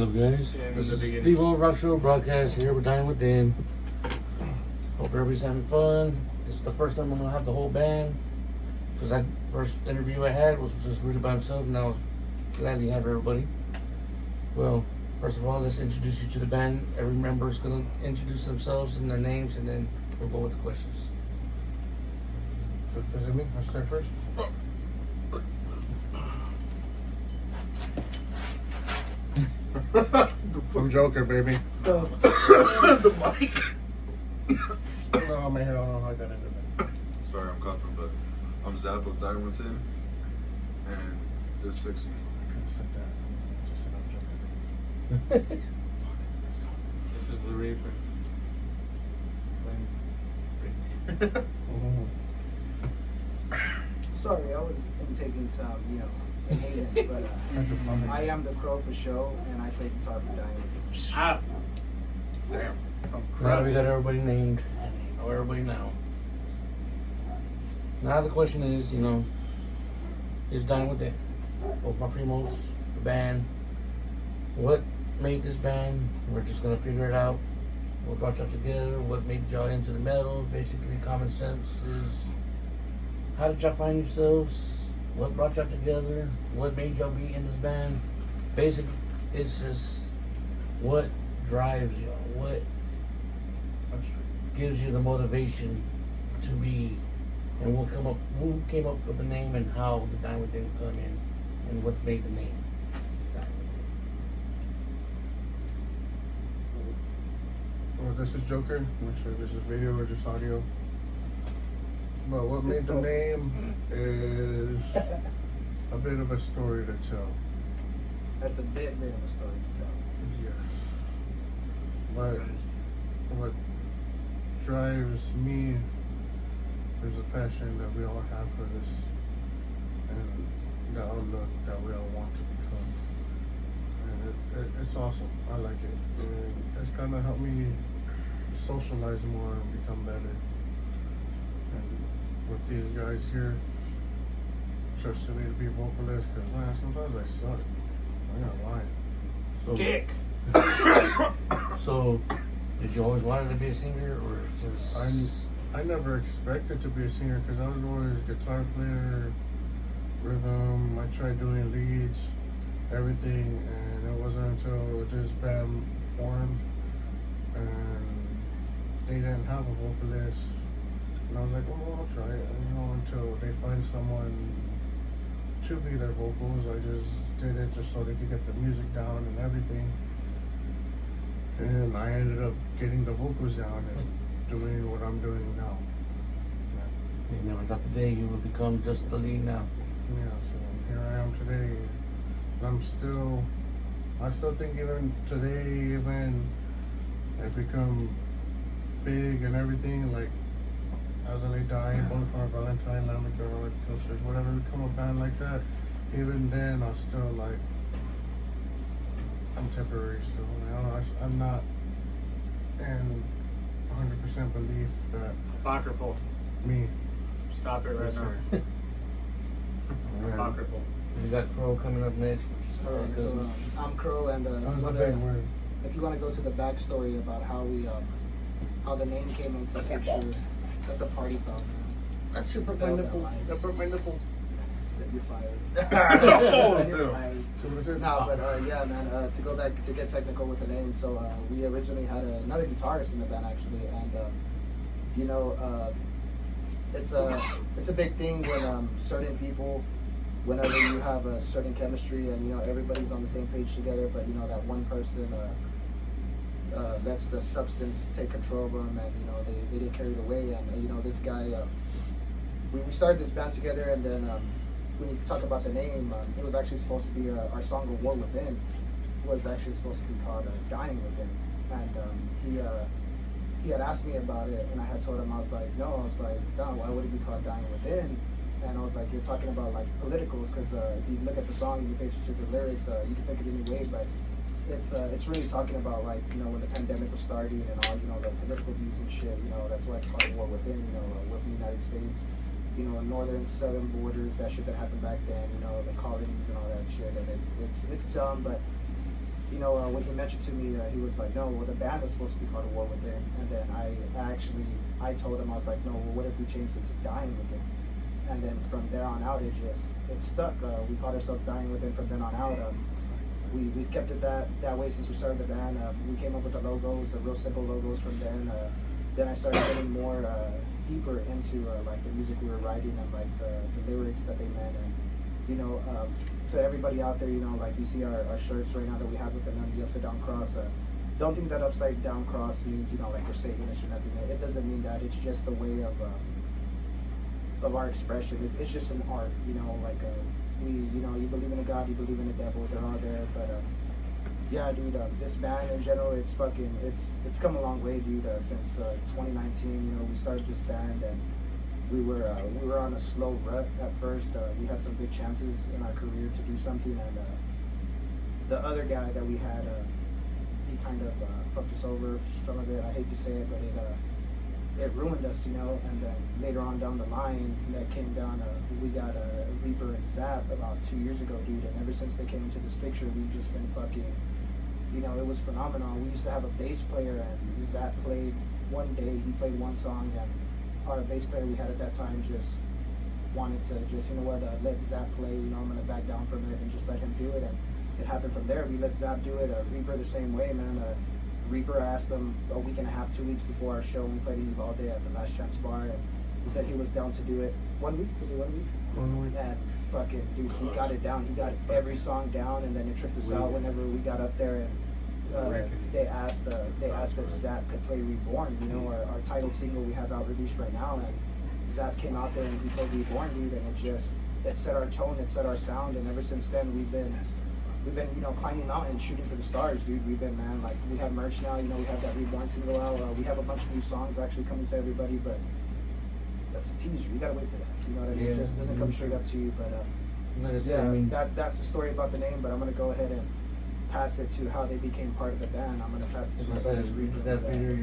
up, guys? This is Steve O Rock Show broadcast here. We're Dying Within. Hope everybody's having fun. This is the first time I'm gonna have the whole band, because that first interview I had was just Rudy by himself, and I was glad to have everybody. Well, first of all, let's introduce you to the band. Every member is gonna introduce themselves and their names, and then we'll go with the questions. Is it me? I'll start first. I'm Joker, baby. The mic. Still on my hair. I don't know how I got into that. Sorry, I'm coughing, but I'm Zap of Dying Within, and this 60. I could have said that. Just said I'm Joker. This is the Reaper. Sorry, I was taking some, inhalants, but I am the Crow for show, and I play guitar for Dying. Ah! Damn. Now we got everybody named. Know everybody now. Now the question is, is Dying Within. Both my primos, the band. What made this band? We're just gonna figure it out. What brought y'all together? What made y'all into the metal? Basically, common sense is. How did y'all find yourselves? What brought y'all together? What made y'all be in this band? Basically, it's just what drives y'all. What gives you the motivation to be, and who came up with the name and how the Dying Within come in, and what made the name Dying Within. Well, this is Joker. I'm not sure if this is video or just audio. But what made the name is a bit of a story to tell. That's a bit of a story to tell. Yes. But what drives me is the passion that we all have for this, and the outlook that we all want to become. And it's awesome. I like it. And it's kind of helped me socialize more and become better. And with these guys here, trusting me to be vocalist, because man, sometimes I suck. I'm not lying. So, Dick! So, did you always wanted to be a singer, or just? I never expected to be a singer because I was always a guitar player, rhythm. I tried doing leads, everything, and it wasn't until this band formed and they didn't have a vocalist, and I was like, oh, I'll try it. Until they find someone to be their vocals. I just did it just so they could get the music down and everything. And I ended up getting the vocals down and doing what I'm doing now. You never thought the day you would become just the lead now. Yeah, so here I am today. And I still think even today, even I've become big and everything, like As I Lay Dying, Bonfire Valentine, Lamb Girl, Killsters, whatever, become a band like that, even then I still like, I'm temporary still. I'm not in 100% belief that Apocryphal. me. Stop it right Yes, now. sir. Apocryphal. You got Crow coming up next. Alright, so I'm Crow, and That was a big word. if you want to go to the backstory about how the name came into the picture, that's a party foul. That's super Felt nipple. that life. Upper my nipple. You're fired. Oh, You're no. fired. So what is it? No, but yeah, man. To go back to get technical with the name, so we originally had another guitarist in the band actually, and it's a big thing when certain people, whenever you have a certain chemistry and everybody's on the same page together, but that one person lets the substance take control of them, and they get carried away, and this guy, we started this band together, and then. When you talk about the name, it was actually supposed to be our song of War Within was actually supposed to be called Dying Within, and he had asked me about it, and I had told him, I was like, no, why would it be called Dying Within? And I was like, you're talking about like politicals, because if you look at the song and you base it to the lyrics, you can take it any way, but it's really talking about like when the pandemic was starting and all the political views and shit. That's why it's called War Within. With the United States. Northern, southern borders, that shit that happened back then, the colonies and all that shit, and it's dumb, but when he mentioned to me, he was like, no, well, the band was supposed to be called A War Within. And then I told him, I was like, no, well, what if we changed it to Dying Within? And then from there on out, it stuck. We called ourselves Dying Within from then on out. We've kept it that way since we started the band. We came up with the logos, the real simple logos from then. Then I started getting more deeper into like the music we were writing and like the lyrics that they meant. And to everybody out there, like you see our shirts right now that we have with the upside down cross. Don't think that upside down cross means like we're Satanist or nothing. It doesn't mean that. It's just a way of our expression. It's just an art. Like you believe in a God, you believe in a devil. They're all there, but. Yeah, dude. This band in general, it's come a long way, dude. Since 2019, we started this band, and we were on a slow rut at first. We had some big chances in our career to do something, and the other guy that we had, he kind of fucked us over some of it. I hate to say it, but it ruined us, And then later on down the line, that came down. We got Reaper and Zap about 2 years ago, dude. And ever since they came into this picture, we've just been fucking. It was phenomenal. We used to have a bass player, and Zap played one day. He played one song, and our bass player we had at that time just wanted to let Zap play. I'm gonna back down from it and just let him do it. And it happened from there. We let Zap do it. Reaper the same way, man. Reaper asked him a week and a half, 2 weeks before our show. We played in Uvalde at the Last Chance Bar, and he said he was down to do it. 1 week? Was it 1 week? 1 week. And fucking, dude, he got it down. He got every song down, and then it tripped us out whenever we got up there, and they asked if Zap could play Reborn, our title single we have out released right now, and Zap came out there and he played Reborn, dude, and it set our tone, it set our sound, and ever since then we've been climbing mountains, shooting for the stars, dude. We have merch now, we have that Reborn single out. We have a bunch of new songs actually coming to everybody, but that's a teaser. You gotta wait for that. You know what I mean? Yeah. It just doesn't come straight up to you, but Like I said, yeah, that's the story about the name. But I'm gonna go ahead and pass it to how they became part of the band. I'm gonna pass it to my brothers Reaper. That's Peter,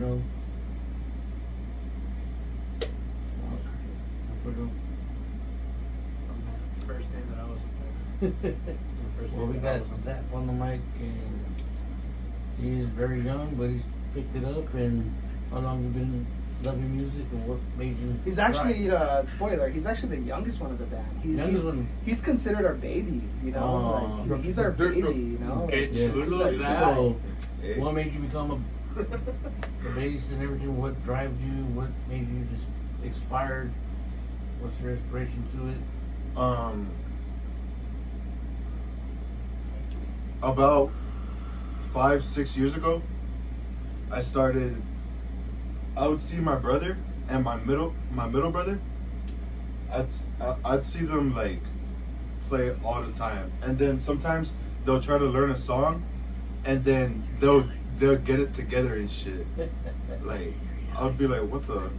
First name that I was first Well, name we that I got was Zap on the mic, and he's very young, but he's picked it up. And how long you been loving music, and what made you? He's actually spoiler. He's actually the youngest one of the band. Youngest one. He's considered our baby. Aw. Like, he's our baby. Okay, Yeah. chulo, He's Zap. So, Hey. what made you become the bass and everything? What drives you? What made you just inspired? What's your inspiration to it? About 5-6 years ago, I would see my brother and my middle brother. I'd see them like play all the time, and then sometimes they'll try to learn a song, and then they'll get it together and shit. Like I'd be like, what the,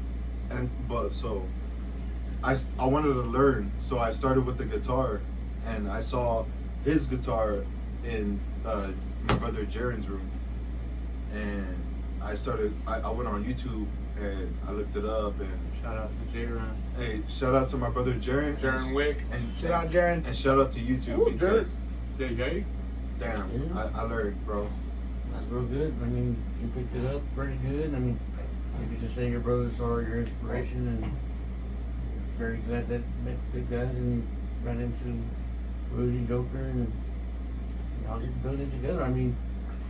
so I wanted to learn, so I started with the guitar, and I saw his guitar in my brother Jaren's room, and I went on YouTube and I looked it up, and Shout out to J-Ron. hey, shout out to my brother Jaren. Jaren Wick. And Shout out Jaren. And shout out to YouTube Ooh, because Jay. damn, Yeah. I learned, bro. That's real good. I mean, you picked it up pretty good. I mean, you could just say your brothers are your inspiration, and very glad that met big guys and ran into Rudy Joker, and y'all get building together. I mean,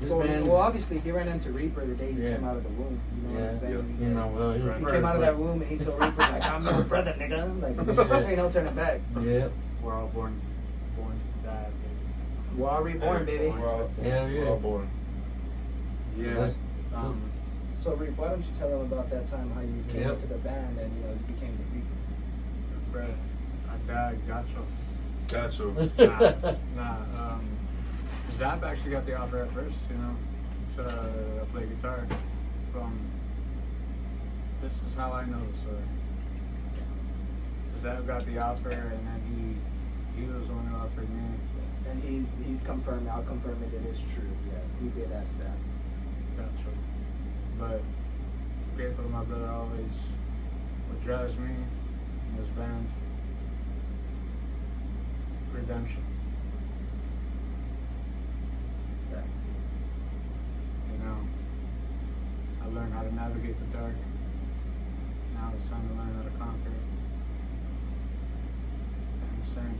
this band. Well, obviously he ran into Reaper the day he Yeah. came out of the womb. You know what I'm saying? You know, well, he was He first, came out of but- that womb and he told Reaper like, "I'm your brother, nigga." Like, ain't no turning back. Yeah. We're all born to die. We're all reborn, baby. We're all, Hell yeah. we're all born. Yeah. That's- So Reap, why don't you tell them about that time how you came Yep. into the band and you became the Reaper? Bruh, I died, gotcha. Gotcha. Nah, Zap actually got the offer at first, to play guitar. This is how I know the story. Zap got the offer, and then he was the one who offered me. And he's confirmed. I'll confirm it. It is true. Yeah, we did ask that. Gotcha. But grateful to my brother always. What drives me in this band, redemption. Thanks. how to navigate the dark. Now it's time to learn how to conquer it. And sing.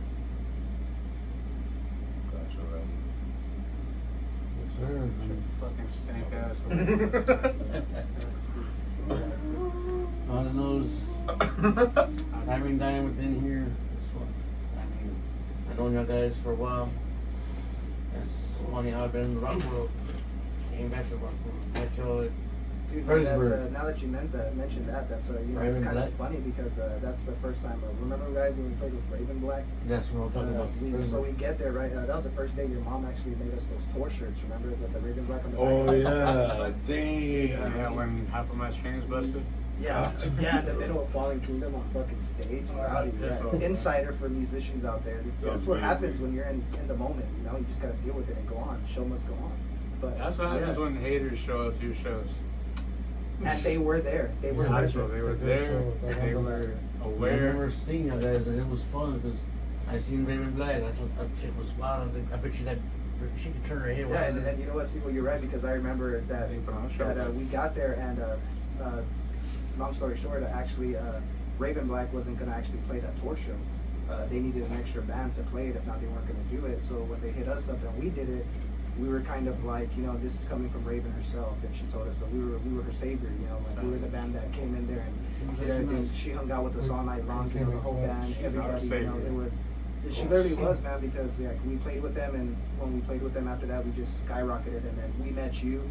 Yes, sir. Fucking stank ass. On the nose. Having dining within here. This one. I mean, I've known y'all guys for a while. It's funny how I've been in the rock world. Came back to rock world. Met y'all at Dude, Harrisburg. that's, now that you mentioned that, that's you know, Raven it's kind Black? of funny because that's the first time. Remember, guys, when we played with Raven Black? That's what I'm talking about. So we get there, right? That was the first day your mom actually made us those tour shirts. Remember with the Raven Black on the Oh back? yeah, dang. Yeah, when half of my strings busted. Yeah, yeah, in the middle of Fallen Kingdom on fucking stage. Rowdy, Yes, yeah. sir. Insider for musicians out there. That's what happens when you're in the moment. You know, you just gotta deal with it and go on. Show must go on. But That's what happens yeah. when haters show up to your shows. And they were there. They were Yeah, That's there. what they were They there. showed that They on the were back. I aware. remember seeing y'all guys and it was fun because I seen Raven Black. I thought that chick was wild. I bet you that she could turn her head. Yeah, and you know what, Sequel, you're right, because I remember that They put on a show. we got there and long story short, actually Raven Black wasn't gonna actually play that tour show. They needed an extra band to play it, if not they weren't gonna do it. So when they hit us up and we did it, we were kind of like, you know, this is coming from Raven herself, and she told us that we were her savior, you know, like we were the band that came in there and did everything. She hung out with us all night long, you know, the whole band, everybody, you know, it was. She literally was, man, because like we played with them, and when we played with them after that, we just skyrocketed, and then we met you.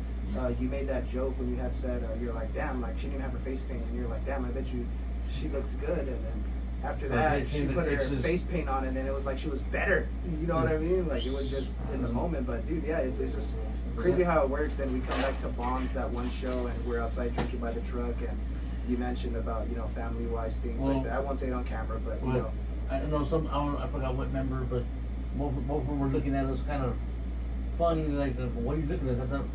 You made that joke when you had said, you're like, damn, like she didn't have her face paint, and you're like, damn, I bet you she looks good, and then after that, she put her face paint on, and then it was like she was better. You know what I mean? Like it was just in the moment, but dude, yeah, it's just crazy how it works. Then we come back to Bonds that one show, and we're outside drinking by the truck, and you mentioned about, you know, family-wise things like that. I won't say it on camera, but you know. I don't know I forgot what member, but both of them were looking at us kind of funny, like, what are you looking at? I thought,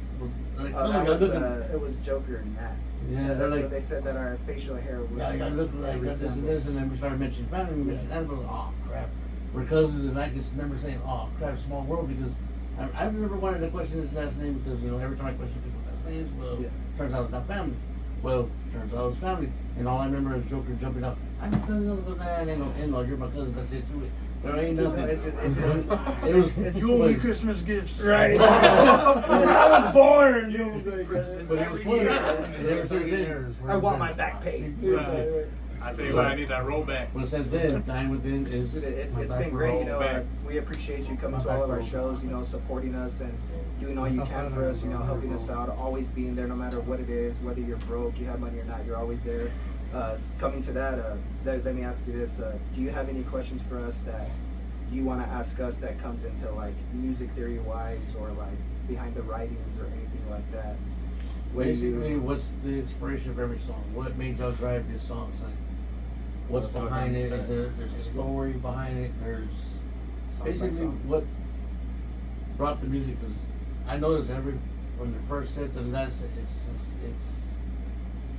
like, It was Joker and Matt. Yeah, That's they're what like, they said, that our facial hair was. yeah, I look like this and this, and then we started mentioning family, we mentioned animals, oh crap, we're cousins, and I just remember saying, oh crap, small world, because I never wanted to question his last name, because, you know, every time I question people's last names, well, turns out it's not family. Well, turns out it's family, and all I remember is Joker jumping up, I'm just gonna go that, and no, you're my cousin, that's it, too. There ain't nothing. It's just It was. You owe me Christmas gifts. Right. I was born. You owe me But it presents. was funny. And ever since then, I want my back paid. Right. I tell you what, I need that rollback. well, since then, Dine Within is. Dude, it's my back been great, you know. back. We appreciate you coming to all of our shows, you know, supporting us and doing all you can for us, you know, helping us out, always being there no matter what it is, whether you're broke, you have money or not, you're always there. Coming to that, let me ask you this: do you have any questions for us that you want to ask us that comes into like music theory wise, or like behind the writings or anything like that? What do Basically, you- what's the inspiration of every song? What made y'all drive this song? It's like, what's That's what behind I'm it? saying. Is there's a story behind it? There's Song by basically song. what brought the music. Because I noticed from the first set to the last set, it's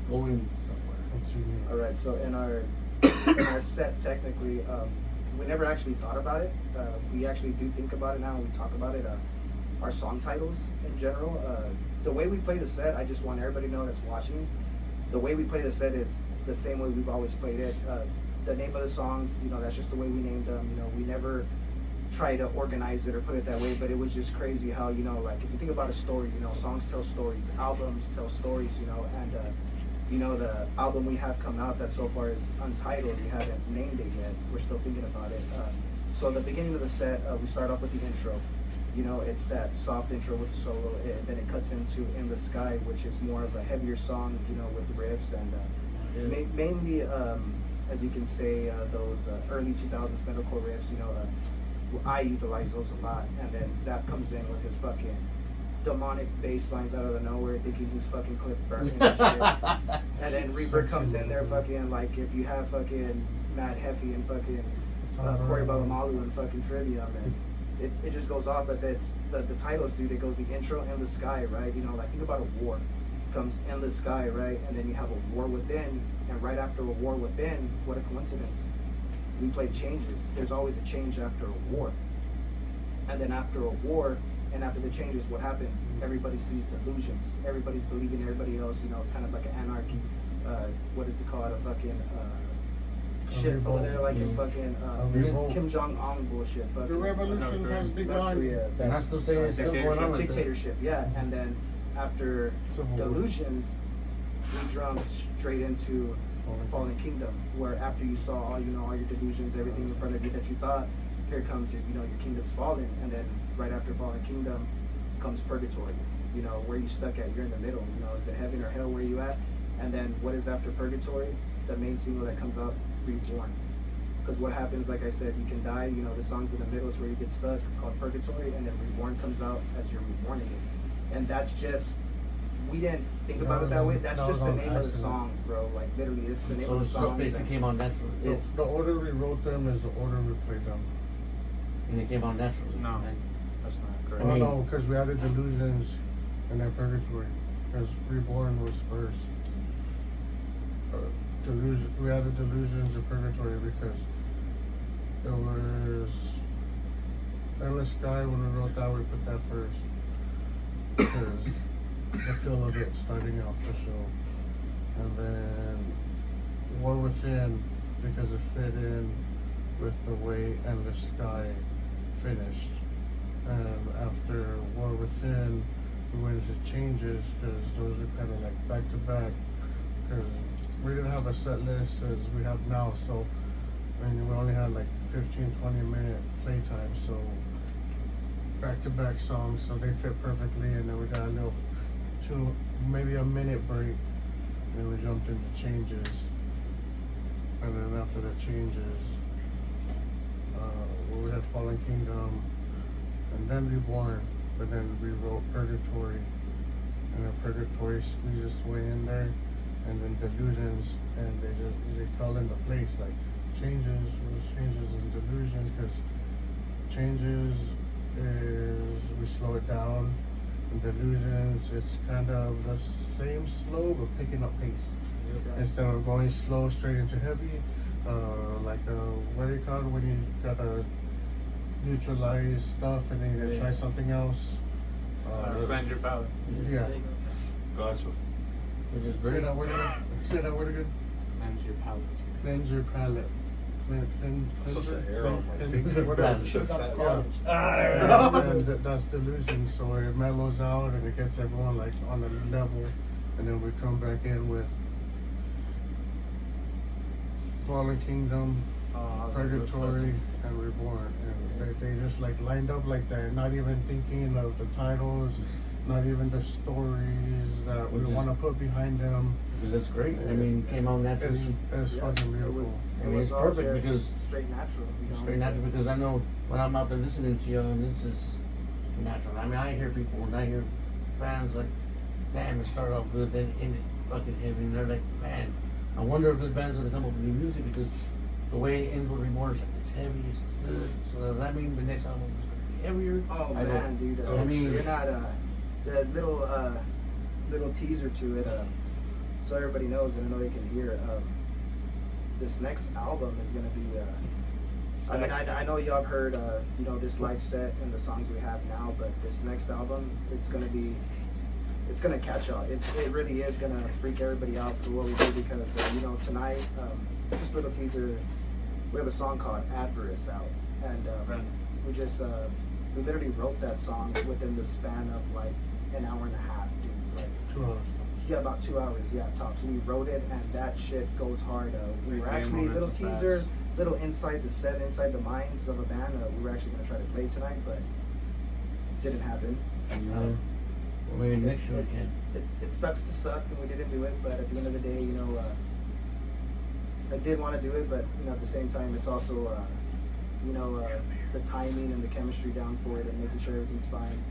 going somewhere. All right, so in our set, technically, we never actually thought about it. We actually do think about it now, and we talk about it. Our song titles in general. The way we play the set, I just want everybody to know that's watching. The way we play the set is the same way we've always played it. The name of the songs, you know, that's just the way we named them. You know, we never try to organize it or put it that way, but it was just crazy how, you know, like if you think about a story, you know, songs tell stories, albums tell stories, you know, and you know, the album we have come out that so far is untitled, we haven't named it yet, we're still thinking about it. So the beginning of the set, we start off with the intro. You know, it's that soft intro with the solo, and then it cuts into In the Sky, which is more of a heavier song, you know, with riffs and mainly, as you can say, those early 2000s metalcore riffs, you know, I utilize those a lot. And then Zap comes in with his fucking demonic bass lines out of the nowhere, thinking he's fucking Cliff Burton and shit. And then Reaper comes in there fucking like if you have fucking Matt Heffy and fucking Corey Balamalu and fucking Trivium, and it just goes off. But that's the titles, dude. It goes the intro In the Sky, right? You know, like think about a war. Comes In the Sky, right? And then you have a war within, and right after a war within, what a coincidence. We play changes. There's always a change after a war. And then after a war, And after the changes, what happens? Everybody sees delusions. Everybody's believing everybody else. You know, it's kind of like an anarchy. What is it called? A fucking shit over revolt. there, like in Mhm. fucking A revolt. Kim Jong Un bullshit. Fucking The revolution has North begun. Korea. And I still say it's still going on like that. Dictatorship, yeah. And then after Civil War. delusions, we jumped straight into Fallen Kingdom, where after you saw all all your delusions, everything in front of you that you thought, here comes your your kingdom's fallen, and then right after Fallen Kingdom comes Purgatory. You know, where you stuck at, you're in the middle. You know, is it heaven or hell where you at? And then what is after Purgatory? The main single that comes up, Reborn. Because what happens, like I said, you can die. You know, the song's in the middle, it's where you get stuck. It's called Purgatory, and then Reborn comes out as you're reborn again. And that's just, we didn't think about it that way. That's just the name of the songs, bro. Like literally, it's the name So of the the stuff songs. basically and came out naturally. It's The order we wrote them is the order we played them. And it came out naturally. No. right? That's not I correct. Oh mean- no, because we added delusions and then purgatory. Because reborn was first. We added delusions and purgatory because it was Endless Sky. When we wrote that, we put that first because the feel of it starting off the show, and then War Within because it fit in with the way Endless Sky finished. And after War Within, we went into changes because those are kind of like back to back. Because we didn't have a set list as we have now, so I mean, we only had like 15-20 minute playtime, so back to back songs, so they fit perfectly. And then we got a little maybe a minute break, and we jumped into changes. And then after the changes, we had Fallen Kingdom, and then Reborn, but then we wrote Purgatory, and then Purgatory squeezed its way in there, and then Delusions, and they fell into place. Like changes was changes and delusions, because changes is we slow it down, and delusions it's kind of the same slow but picking up pace. Instead of going slow straight into heavy, like what do you call it when you gotta neutralize stuff and then you gotta try something else. Cleanse your palate. Yeah. Gotcha. Which is Say very that word again. Say that word again. Cleanse your palate. Cleanse your palate. Put the hair on my Cleanse- finger. whatever. Shut that Yeah. down. And that's delusion. So it mellows out and it gets everyone like on the level, and then we come back in with Fallen Kingdom, Purgatory, and Reborn, and they just like lined up like that, not even thinking of the titles, not even the stories that we Which is- want to put behind them. Because that's great. I mean, it came out naturally. It's Yeah, fucking It beautiful. was, I it mean, was it's all perfect just because- straight natural. You know, Straight natural, because I know when I'm out there listening to you, and it's just natural. I mean, I hear people and I hear fans like, damn, it started off good, then it ended fucking heavy, and they're like, man, I wonder if this band's gonna come up with new music because the way it ends with Reborn is like, it's heavy, it's good. So does that mean the next album is gonna be heavier? Oh I don't- man, dude! I mean, you're not the little teaser to it. So everybody knows, and I know they can hear. This next album is gonna be. I mean, I know y'all have heard this live set and the songs we have now, but this next album, it's gonna catch y'all. It really is gonna freak everybody out for what we do because tonight, just a little teaser. We have a song called Adverse out, and we just we literally wrote that song within the span of like an hour and a half, dude. Like 2 hours. yeah, about 2 hours, yeah, tops. So we wrote it, and that shit goes hard. We were Big actually a little moments of teaser, facts. little inside the set, inside the minds of a band. We were actually gonna try to play tonight, but didn't happen. Well, maybe next year we can. It sucks to suck, and we didn't do it. But at the end of the day, I did want to do it, but at the same time, it's also the timing and the chemistry down for it, and making sure everything's fine.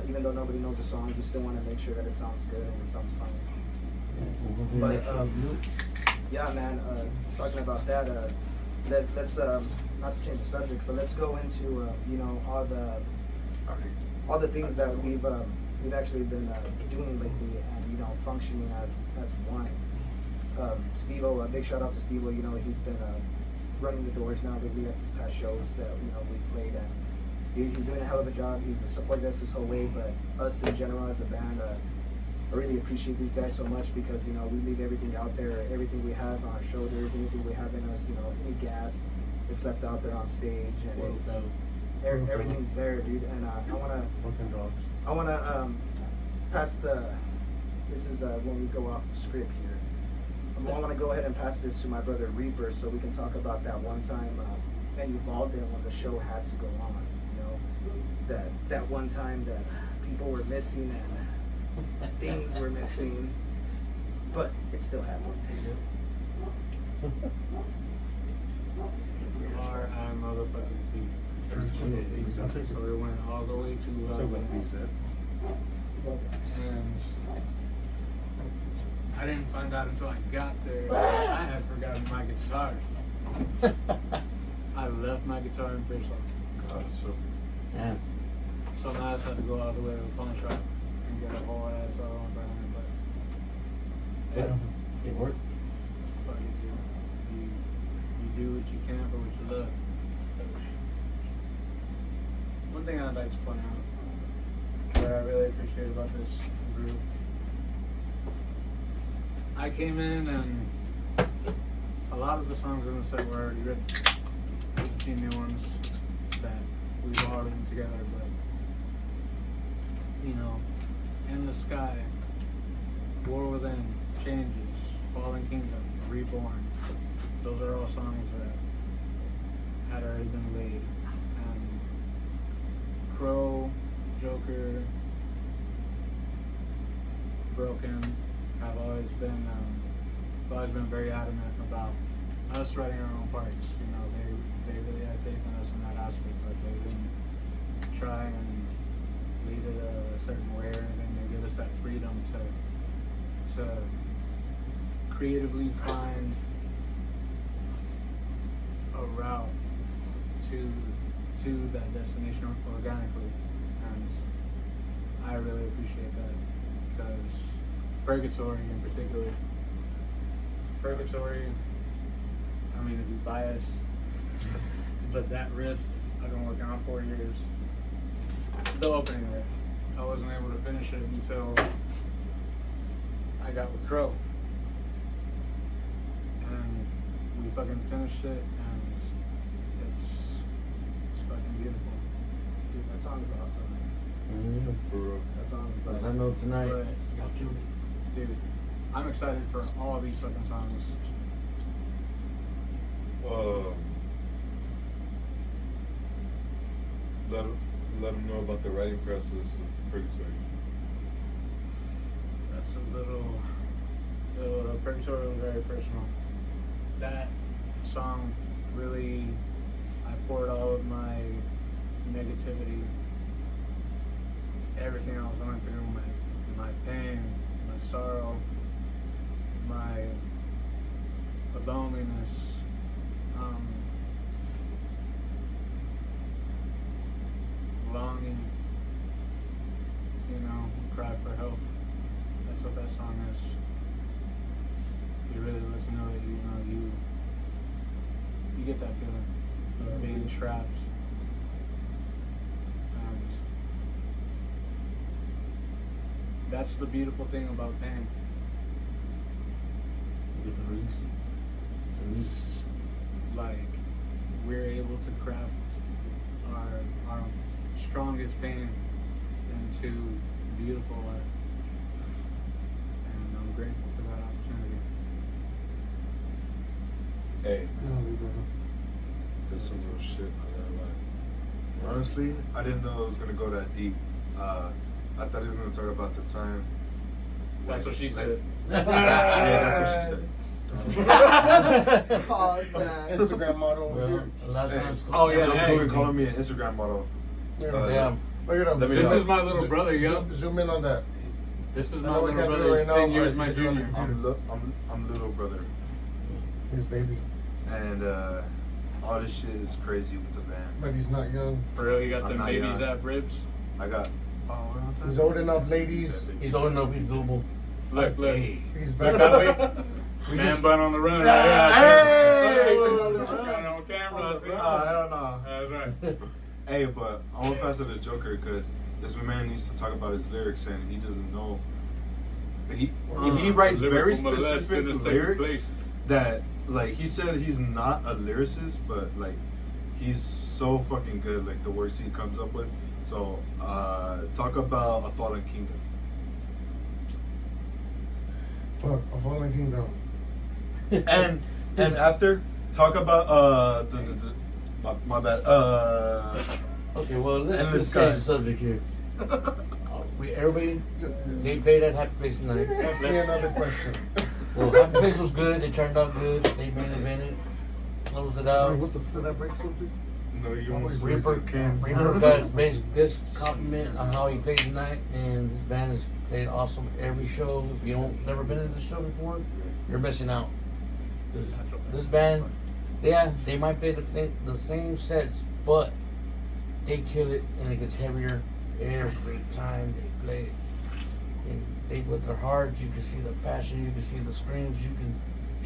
Even though nobody knows the song, you still want to make sure that it sounds good and it sounds fine. We'll do But, next year. Yeah, man. Talking about that, let's not to change the subject, but let's go into all the things that we've actually been doing lately, and functioning as one. Steve-O, a big shout out to Steve-O. He's been running the doors now lately at these past shows that we played at. he's doing a hell of a job. He's supported us this whole way, but us in general as a band, I really appreciate these guys so much because, you know, we leave everything out there, everything we have on our shoulders, anything we have in us, you know, any gas, it's left out there on stage, and it's, everything's there, dude. And I wanna pass this is when we go off the script here. I want to go ahead and pass this to my brother Reaper so we can talk about that one time in Uvalde when the show had to go on. You know, that one time that people were missing and things were missing, but it still happened. R.I. motherfucking P. So we went all the way to and I didn't find out until I got there. I had forgotten my guitar. I left my guitar in Pearson. Yeah. So now I just had to go all the way to the pawn shop and get a whole ass all on brand. But It worked. fuck it, dude. You do what you can for what you love. One thing I'd like to point out that I really appreciate about this group, I came in and a lot of the songs in the set were already written. There's a few new ones that we've all written together, but you know, In the Sky, War Within, Changes, Fallen Kingdom, Reborn. Those are all songs that had already been laid. And Crow, Joker, Broken have always been very adamant about us writing our own parts. You know, they really had faith in us in that aspect, but they didn't try and lead it a certain way or anything. They give us that freedom to creatively find a route to that destination organically, and I really appreciate that because Purgatory in particular. Purgatory, I mean, to be biased, but that riff I've been working on 4 years. The opening riff, I wasn't able to finish it until I got with Crow, and we fucking finished it, and it's fucking beautiful. Dude, that song is awesome. For real. That song is I know tonight. But, dude, I'm excited for all of these fucking songs. Let them know about the writing process of Purgatory. That's a little, the Purgatory was very personal. That song really, I poured all of my negativity, everything I was going through, my pain, my sorrow, my loneliness, longing, you know, cry for help. That's what that song is. You really listen to it, you know, you get that feeling of being trapped. And that's the beautiful thing about pain. Get the release. Like, we're able to craft our strongest pain into beautiful art. And I'm grateful for that opportunity. Hey, that's some real shit. I gotta lie. Honestly, I didn't know it was gonna go that deep. I thought he was gonna talk about the time. That's what she said. Yeah, that's what she said. Instagram model. Well, a lot of Hey, times. Oh, yeah, Joe hey. Cooley calling me an Instagram model. Yeah. Look at him. Let me This know. is my little brother, yo. Zoom in on that. This is I my know we little can't do brother. it He's right now, 10 years but my you can do it junior. on I'm little brother, His baby. and all this shit is crazy with the band. But he's not young. For real, you got I'm them not babies young. at ribs. I got. He's old enough, ladies. He's old enough, he's doable. Look, look. Hey. He's Look back. that way. We Man just- bun on the run. Hey! Got it on camera. I see. Oh, hell no. That's right. Hey, but I want to pass it to Joker because this man needs to talk about his lyrics and he doesn't know. He writes very specific lyrics that, like, he said he's not a lyricist, but like he's so fucking good. Like the words he comes up with. So talk about A Fallen Kingdom. Fuck, A Fallen Kingdom. and after talk about my bad Okay, well, let's Endless just Sky. change the subject here. Everybody, they played at Happy Place tonight. Ask me another question. Well, Happy Place was good. They turned out good. They main evented, closed it out. What the fuck? Did I break something? No, you almost Reaper, wasted can. Reaper got basic good compliment on how he played tonight, and this band has played awesome every show. If you don't never been to the show before, you're missing out. This band, yeah, they might play the same sets, but they kill it, and it gets heavier every time they play it. And they with their hearts, you can see the passion, you can see the screams, you can.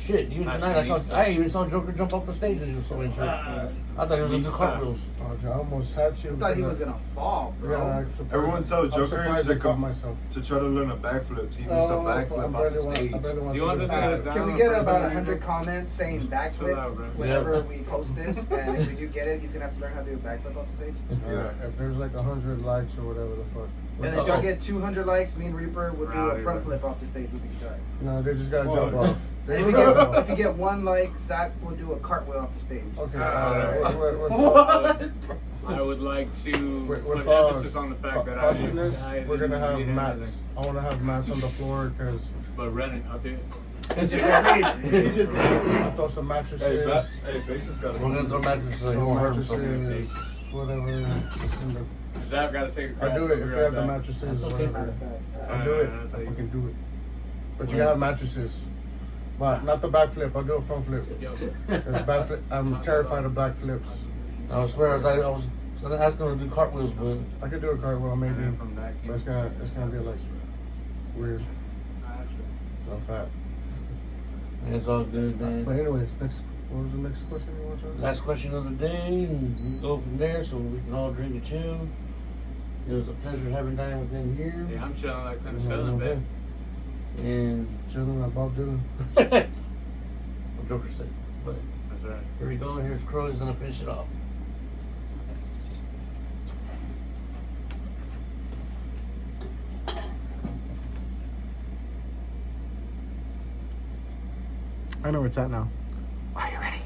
Shit, even tonight I even saw Joker jump off the stage and he was so into it. I thought he was gonna do cartwheels. Oh, I almost had you. I thought he was gonna fall, bro. Yeah, Everyone tell Joker I to caught myself. to try to learn a backflip. He needs a backflip off the stage. You want this to Can we get about 100 comments saying backflip Chill out, bro. whenever we post this? And if we do get it, he's gonna have to learn how to do a backflip off the stage. Yeah. If there's like 100 likes or whatever the fuck. And if y'all get 200 likes, me and Reaper would do a Rowdy, front bro. flip off the stage with the guitar. No, they just gotta Fuck. jump off. They And just gotta if you get 1 like, Zach will do a cartwheel off the stage. Okay. What? I would like to With put emphasis on the fact that cautiousness, I we're gonna have didn't mats. anything. I want to have mats on the floor because But rent it, I'll do it. I throw some mattresses. Hey, Basis got We're gonna throw mattresses so he won't hurt himself. mattresses, whatever. Just in the, Cause I've got to take a crap. I do it if you have the mattresses. That's okay. Whatever. I do it. I fucking do it. But you gotta have mattresses. But not the backflip. I'll do a front flip. There's backflip. I'm terrified of backflips. I swear, I was gonna ask him to do cartwheels, but I could do a cartwheel maybe, From that but it's gonna be like weird. I'm fat. it's all good, But man. anyways, what was the next question you want to ask? Last question of the day, and we go from there so we can all drink and chill. It was a pleasure having Diane within here. Yeah, I'm chilling like penicillin, babe. And Chilling like Bob Dylan. what Joker said. But That's right. here we go. Here's Crow. He's gonna finish it off. I know where it's at now. Are you ready?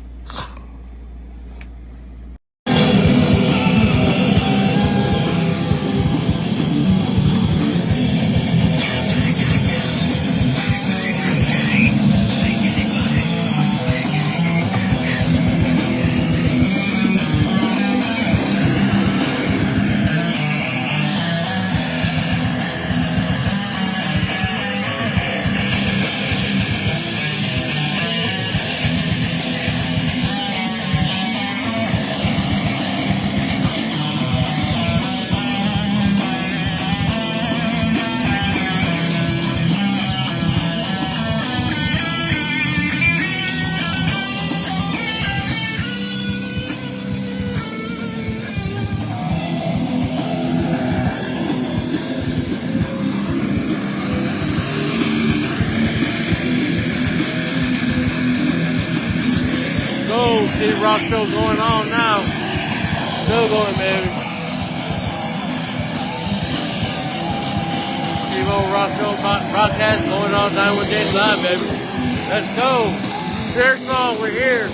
Kid Rock show going on now. Still going, baby. Evo Rock show broadcast going on 918 live, baby. Let's go. Their song, we're here.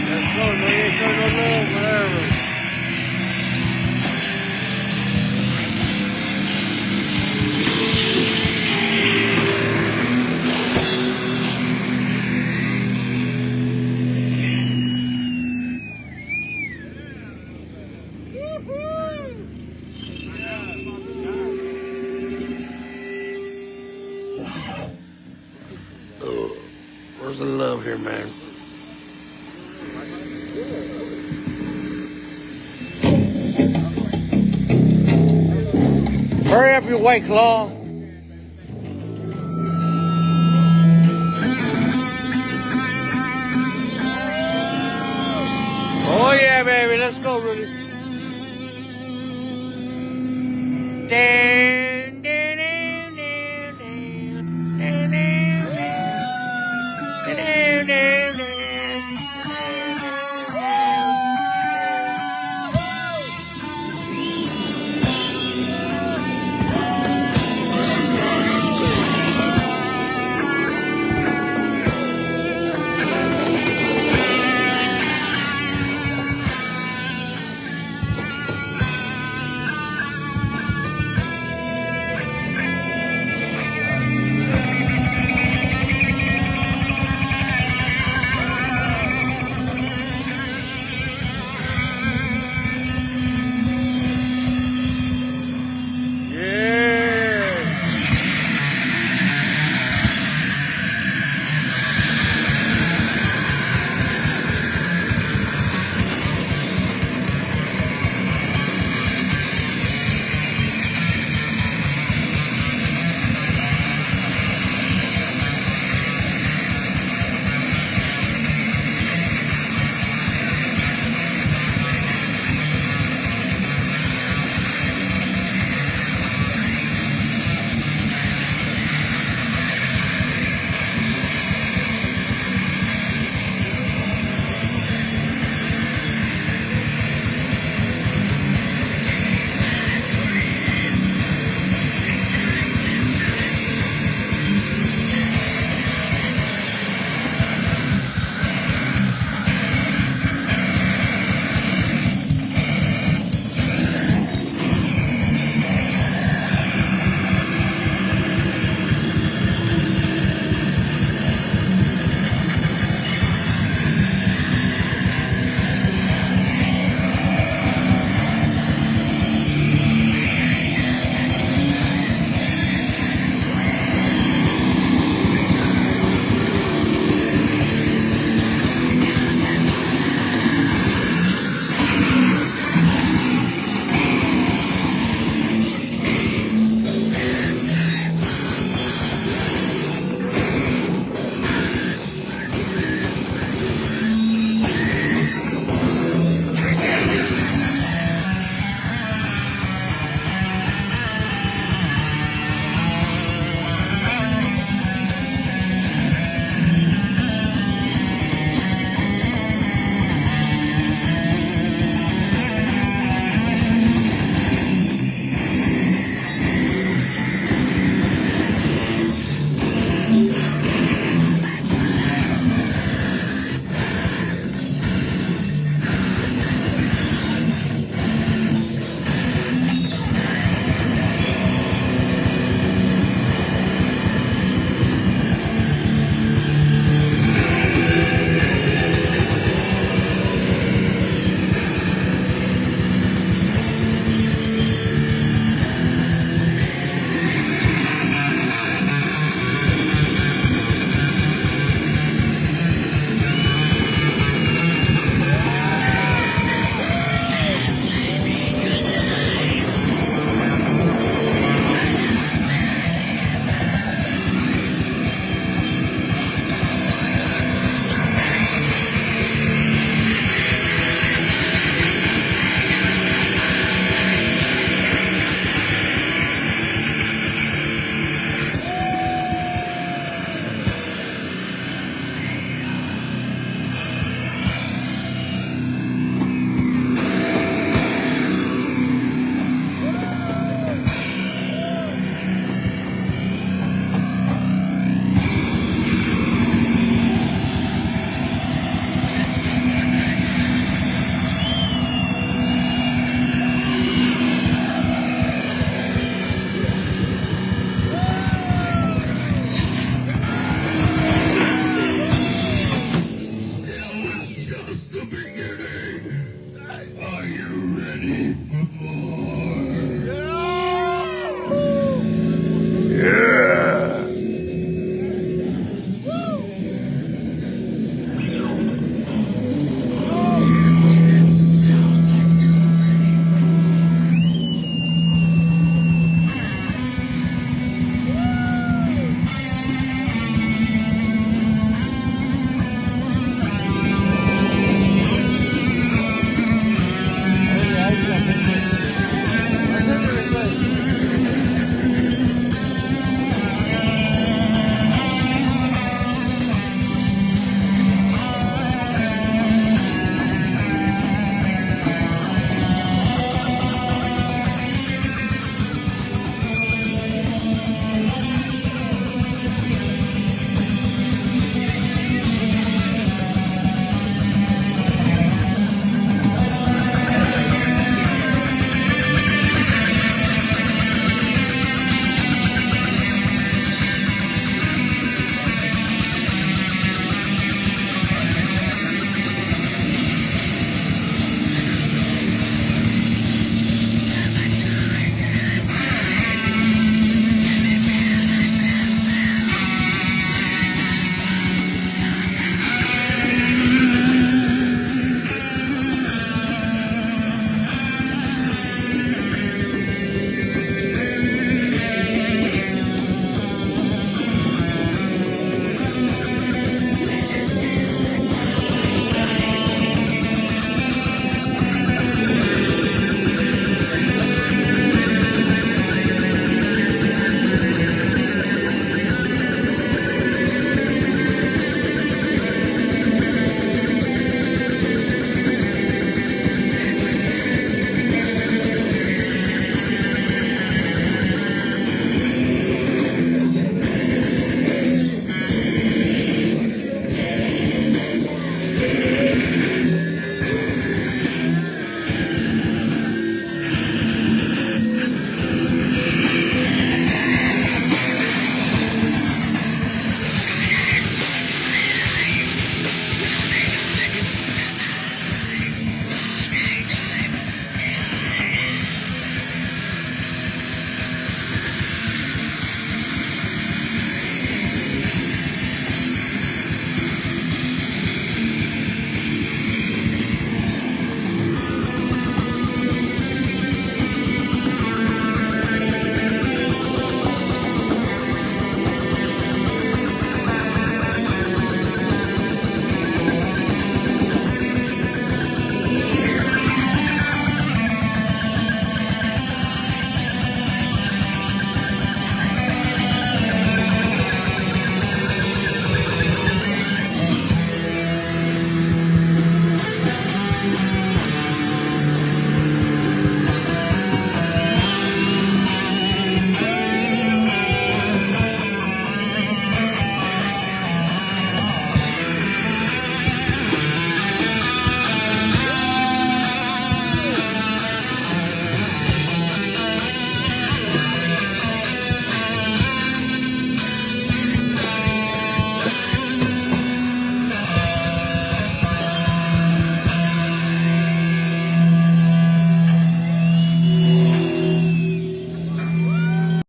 Let's go, no, whatever. out here, man. Hurry up, you White Claw. Oh yeah, baby, let's go, Rudy. Damn.